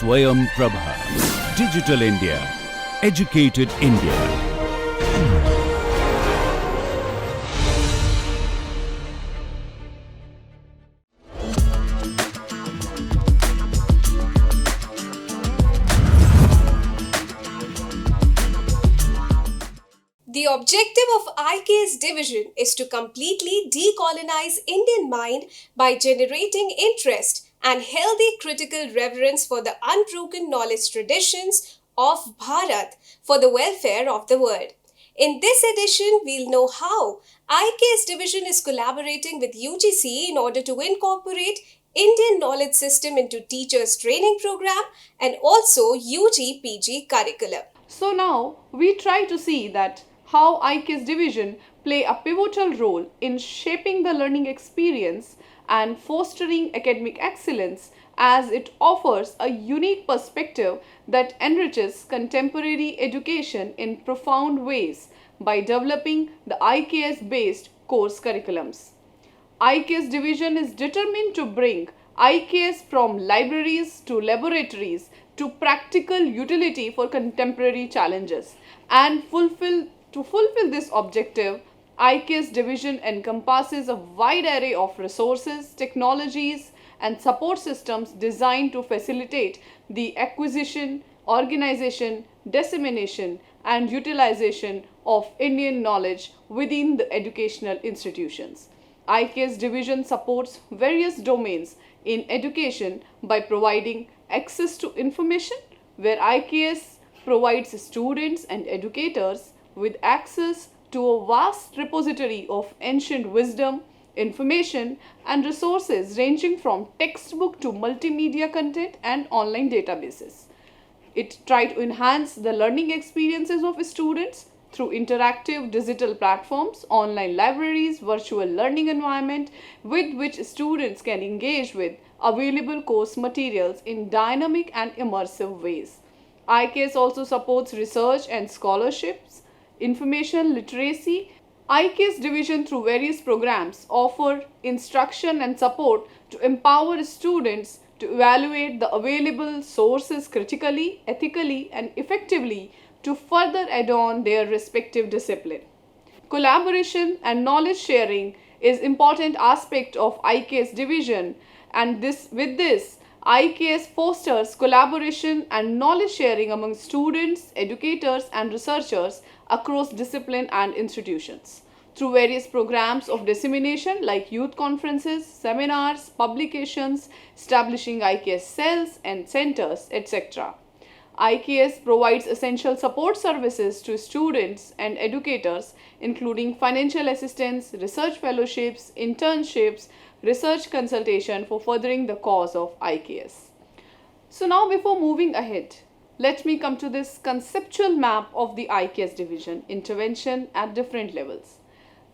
Swayam Prabha. Digital India. Educated India. The objective of IKS division is to completely decolonize Indian mind by generating interest and healthy critical reverence for the unbroken knowledge traditions of Bharat for the welfare of the world. In this edition, we'll know how IKS division is collaborating with UGC in order to incorporate Indian knowledge system into teachers training program and also UG PG curriculum. So now we try to see that how IKS division play a pivotal role in shaping the learning experience and fostering academic excellence, as it offers a unique perspective that enriches contemporary education in profound ways by developing the IKS based course curriculums. IKS division is determined to bring IKS from libraries to laboratories to practical utility for contemporary challenges, and to fulfill this objective, IKS division encompasses a wide array of resources, technologies, and support systems designed to facilitate the acquisition, organization, dissemination, and utilization of Indian knowledge within the educational institutions. IKS division supports various domains in education by providing access to information, where IKS provides students and educators with access to a vast repository of ancient wisdom, information, and resources ranging from textbook to multimedia content and online databases. It tries to enhance the learning experiences of students through interactive digital platforms, online libraries, virtual learning environment with which students can engage with available course materials in dynamic and immersive ways. IKS also supports research and scholarships, information literacy. IKS division through various programs offer instruction and support to empower students to evaluate the available sources critically, ethically, and effectively to further adorn their respective discipline. Collaboration and knowledge sharing is important aspect of IKS division, and with this IKS fosters collaboration and knowledge sharing among students, educators, and researchers across discipline and institutions through various programs of dissemination like youth conferences, seminars, publications, establishing IKS cells and centers, etc. IKS provides essential support services to students and educators, including financial assistance, research fellowships, internships, research consultation for furthering the cause of IKS. So now, before moving ahead, let me come to this conceptual map of the IKS division intervention at different levels.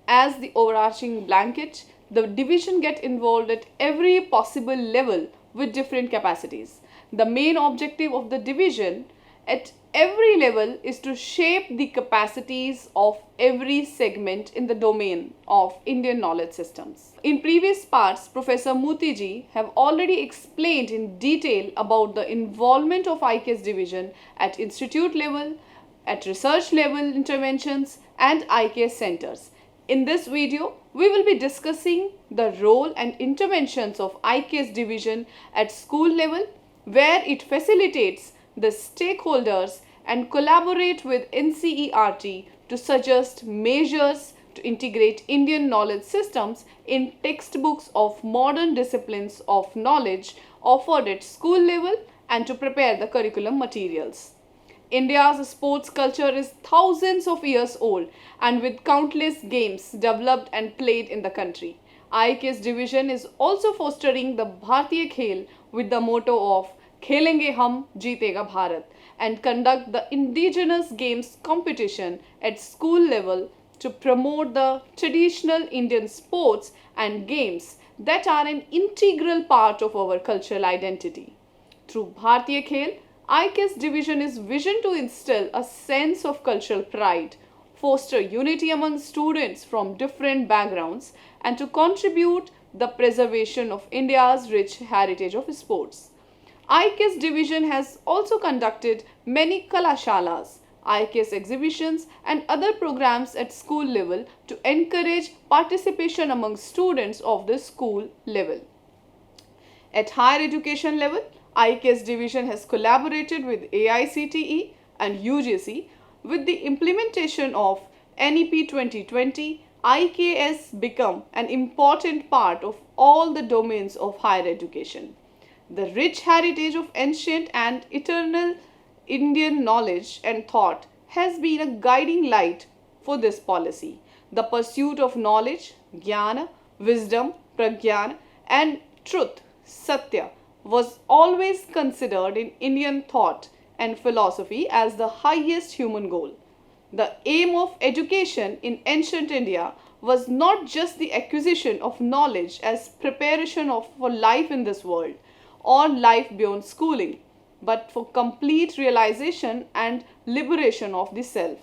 As the overarching blanket, the division get involved at every possible level with different capacities. The main objective of the division at every level is to shape the capacities of every segment in the domain of Indian knowledge systems. In previous parts, Professor Mutiji have already explained in detail about the involvement of IKS division at institute level, at research level interventions, and IKS centers. In this video, we will be discussing the role and interventions of IKS division at school level, where it facilitates the stakeholders and collaborate with NCERT to suggest measures to integrate Indian knowledge systems in textbooks of modern disciplines of knowledge offered at school level and to prepare the curriculum materials. India's sports culture is thousands of years old, and with countless games developed and played in the country. IKS division is also fostering the Bharatiya Khel with the motto of Khelenge Hum Jeetega Bharat, and conduct the indigenous games competition at school level to promote the traditional Indian sports and games that are an integral part of our cultural identity. Through Bharatiya Khel, IKS division is vision to instill a sense of cultural pride, foster unity among students from different backgrounds, and to contribute the preservation of India's rich heritage of sports. IKS division has also conducted many kalashalas, IKS exhibitions and other programs at school level to encourage participation among students of the school level. At higher education level, IKS division has collaborated with AICTE and UGC with the implementation of NEP 2020. IKS become an important part of all the domains of higher education. The rich heritage of ancient and eternal Indian knowledge and thought has been a guiding light for this policy. The pursuit of knowledge, jnana, wisdom, prajnana, and truth, satya, was always considered in Indian thought and philosophy as the highest human goal. The aim of education in ancient India was not just the acquisition of knowledge as preparation for life in this world or life beyond schooling, but for complete realization and liberation of the self.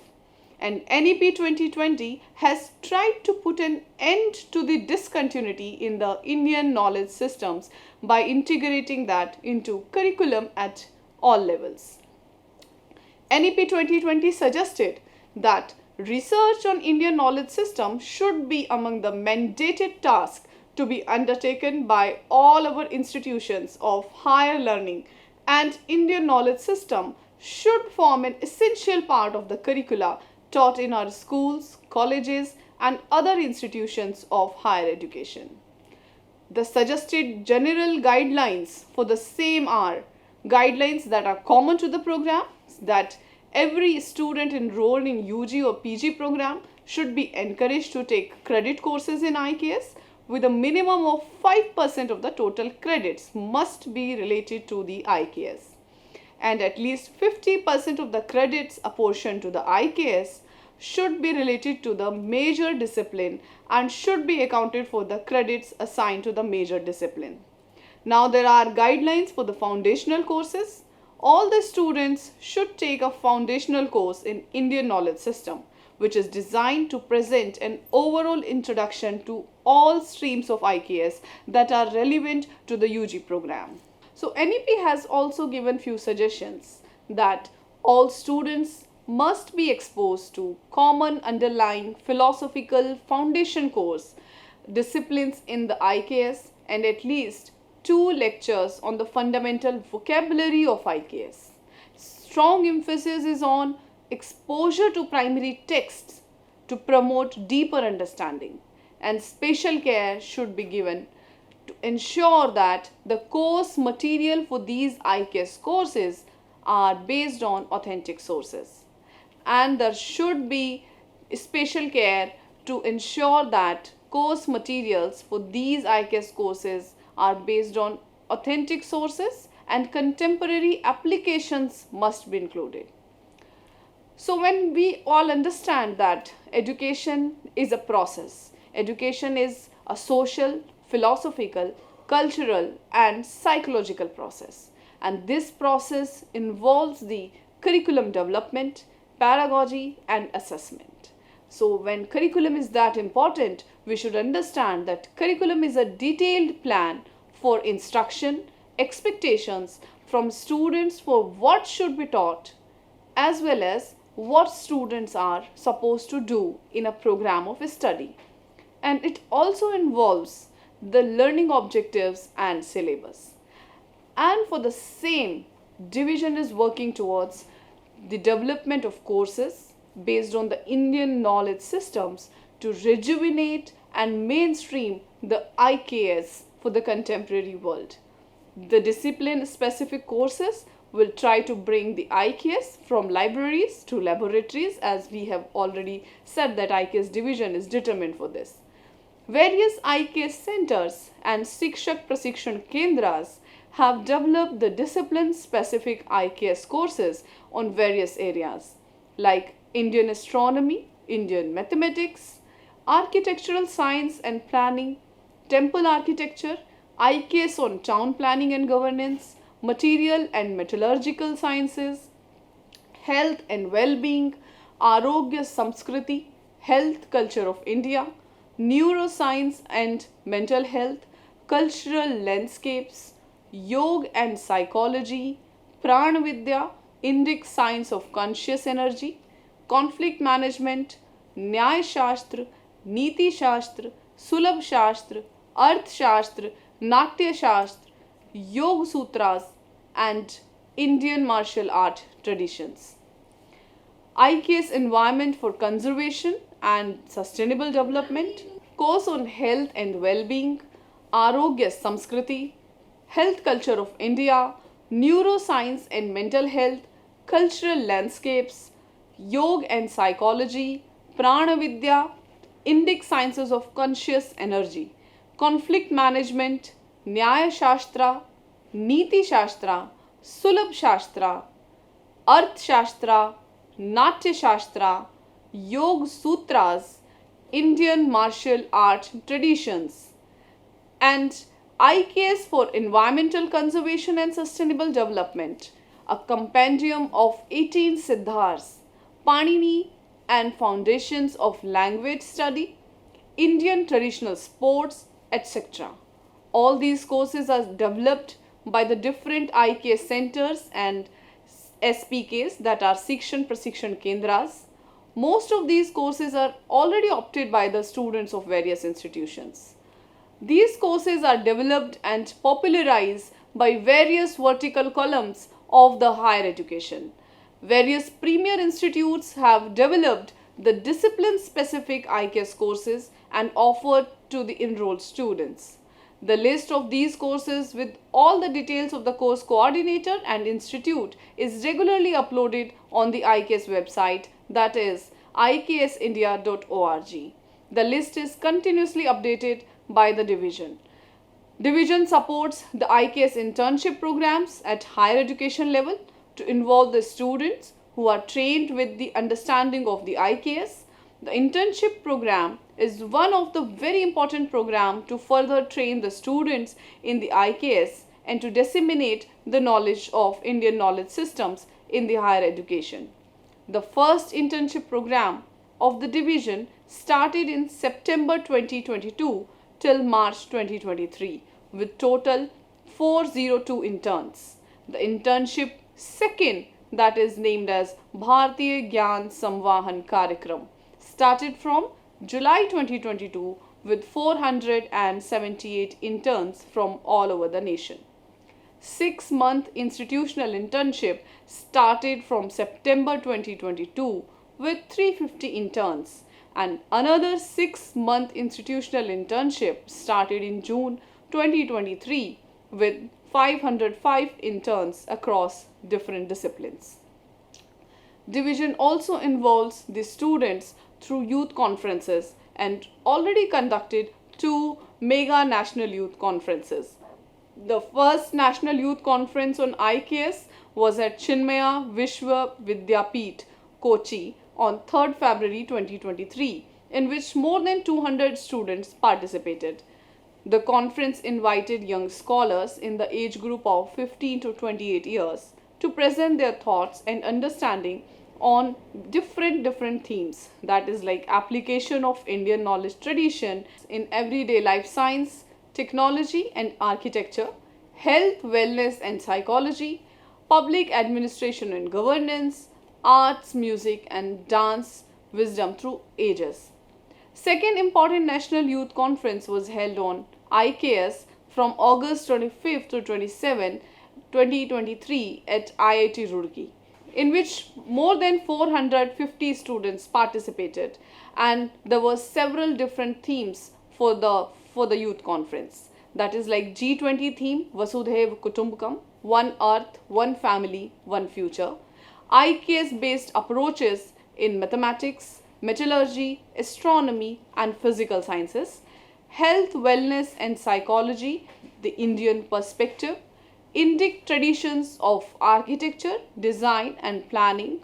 And NEP 2020 has tried to put an end to the discontinuity in the Indian knowledge systems by integrating that into curriculum at all levels. NEP 2020 suggested that research on Indian knowledge system should be among the mandated tasks to be undertaken by all our institutions of higher learning, and Indian knowledge system should form an essential part of the curricula taught in our schools, colleges and other institutions of higher education. The suggested general guidelines for the same are guidelines that are common to the program, that every student enrolled in UG or PG program should be encouraged to take credit courses in IKS with a minimum of 5% of the total credits must be related to the IKS. And at least 50% of the credits apportioned to the IKS should be related to the major discipline and should be accounted for the credits assigned to the major discipline. Now there are guidelines for the foundational courses. All the students should take a foundational course in Indian knowledge system, which is designed to present an overall introduction to all streams of IKS that are relevant to the UG program. So NEP has also given few suggestions that all students must be exposed to common underlying philosophical foundation course disciplines in the IKS and at least 2 lectures on the fundamental vocabulary of IKS. Strong emphasis is on exposure to primary texts to promote deeper understanding, and special care should be given to ensure that the course material for these IKS courses are based on authentic sources. And there should be special care to ensure that course materials for these IKS courses are based on authentic sources and contemporary applications must be included. So when we all understand that education is a process, education is a social, philosophical, cultural and psychological process, and this process involves the curriculum development, pedagogy and assessment. So when curriculum is that important, we should understand that curriculum is a detailed plan for instruction, expectations from students for what should be taught, as well as what students are supposed to do in a program of study. And it also involves the learning objectives and syllabus. And for the same, division is working towards the development of courses based on the Indian knowledge systems to rejuvenate and mainstream the IKS for the contemporary world. The discipline specific courses will try to bring the IKS from libraries to laboratories, as we have already said that IKS division is determined for this. Various IKS centers and Shikshak Prashikshan Kendras have developed the discipline specific IKS courses on various areas like Indian astronomy, Indian mathematics, architectural science and planning, temple architecture, IKS on town planning and governance, material and metallurgical sciences, health and well-being, Arogya Samskriti, health culture of India, neuroscience and mental health, cultural landscapes, Yoga and Psychology, Prana Vidya, Indic Science of Conscious Energy, Conflict Management, Nyay Shastra, Niti Shastra, Sulabh Shastra, Arth Shastra, Natya Shastra, Yoga Sutras, and Indian martial art traditions. IKS Environment for Conservation and Sustainable Development, course on health and well-being, Arogya Samskriti, Health Culture of India, Neuroscience and Mental Health, Cultural Landscapes, Yoga and Psychology, Prana Vidya, Indic Sciences of Conscious Energy, Conflict Management, Nyaya Shastra, Niti Shastra, Sulabh Shastra, Arth Shastra, Natya Shastra, Yoga Sutras, Indian martial art traditions, and IKS for Environmental Conservation and Sustainable Development, a compendium of 18 Siddhars, Panini and Foundations of Language Study, Indian Traditional Sports, etc. All these courses are developed by the different IKS centers and SPKs, that are Shikshan Prashikshan Kendras. Most of these courses are already opted by the students of various institutions. These courses are developed and popularized by various vertical columns of the higher education. Various premier institutes have developed the discipline-specific IKS courses and offered to the enrolled students. The list of these courses with all the details of the course coordinator and institute is regularly uploaded on the IKS website, that is iksindia.org. The list is continuously updated by the division. Division supports the IKS internship programs at higher education level to involve the students who are trained with the understanding of the IKS. The internship program is one of the very important program to further train the students in the IKS and to disseminate the knowledge of Indian knowledge systems in the higher education. The first internship program of the division started in September 2022 till March 2023 with total 402 interns. The internship second, that is named as Bharatiya Gyan Samvahan Karyakram, started from July 2022 with 478 interns from all over the nation. 6-month institutional internship started from September 2022 with 350 interns, and another 6-month institutional internship started in June 2023 with 505 interns across different disciplines. Division also involves the students through youth conferences and already conducted 2 mega national youth conferences. The first national youth conference on IKS was at Chinmaya Vishwa Vidyapeeth, Kochi on 3rd February 2023, in which more than 200 students participated. The conference invited young scholars in the age group of 15 to 28 years to present their thoughts and understanding on different themes, that is like application of Indian knowledge tradition in everyday life science, technology and architecture, health, wellness and psychology, public administration and governance, arts, music and dance, wisdom through ages. Second important National Youth Conference was held on IKS from August 25th to 27, 2023 at IIT Roorkee, in which more than 450 students participated, and there were several different themes for the youth conference. That is like G20 theme, Vasudhaiva Kutumbakam, One Earth, One Family, One Future. IKS based approaches in mathematics, metallurgy, astronomy and physical sciences, health, wellness and psychology, the Indian perspective, Indic traditions of architecture, design and planning,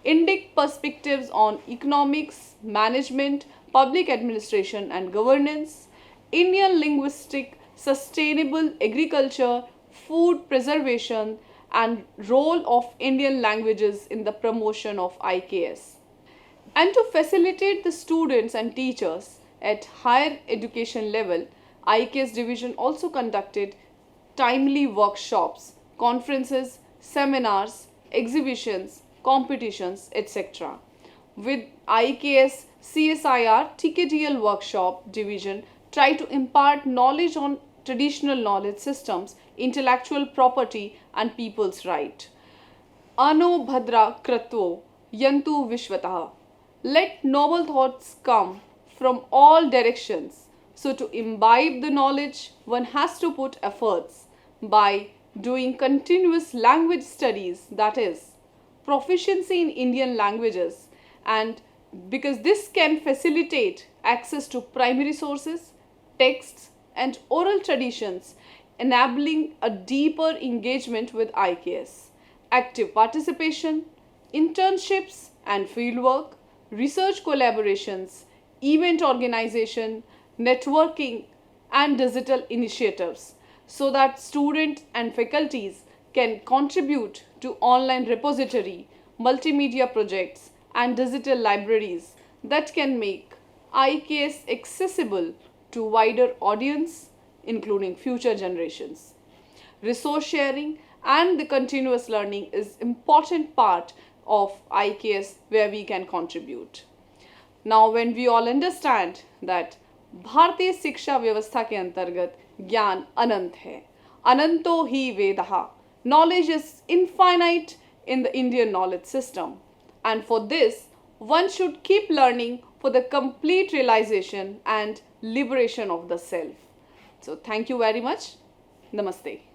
Indic perspectives on economics, management, public administration and governance, Indian linguistic, sustainable agriculture, food preservation and role of Indian languages in the promotion of IKS. And to facilitate the students and teachers at higher education level, IKS division also conducted timely workshops, conferences, seminars, exhibitions, competitions, etc. With IKS CSIR TKDL workshop division try to impart knowledge on traditional knowledge systems, intellectual property and people's right. Ano Bhadra Kratvo Yantu Vishwataha. Let noble thoughts come from all directions. So, to imbibe the knowledge, one has to put efforts by doing continuous language studies, that is, proficiency in Indian languages, and because this can facilitate access to primary sources, texts, and oral traditions, enabling a deeper engagement with IKS. Active participation, internships and fieldwork, research collaborations, event organization, networking, and digital initiatives so that students and faculties can contribute to online repository, multimedia projects, and digital libraries that can make IKS accessible to wider audience, including future generations. Resource sharing and the continuous learning is important part of IKS where we can contribute. Now when we all understand that भारतीय शिक्षा व्यवस्था के अंतर्गत ज्ञान अनंत है, अनंतो ही वेदः, knowledge is infinite in the Indian knowledge system, and for this one should keep learning for the complete realization and liberation of the self. So thank you very much. Namaste.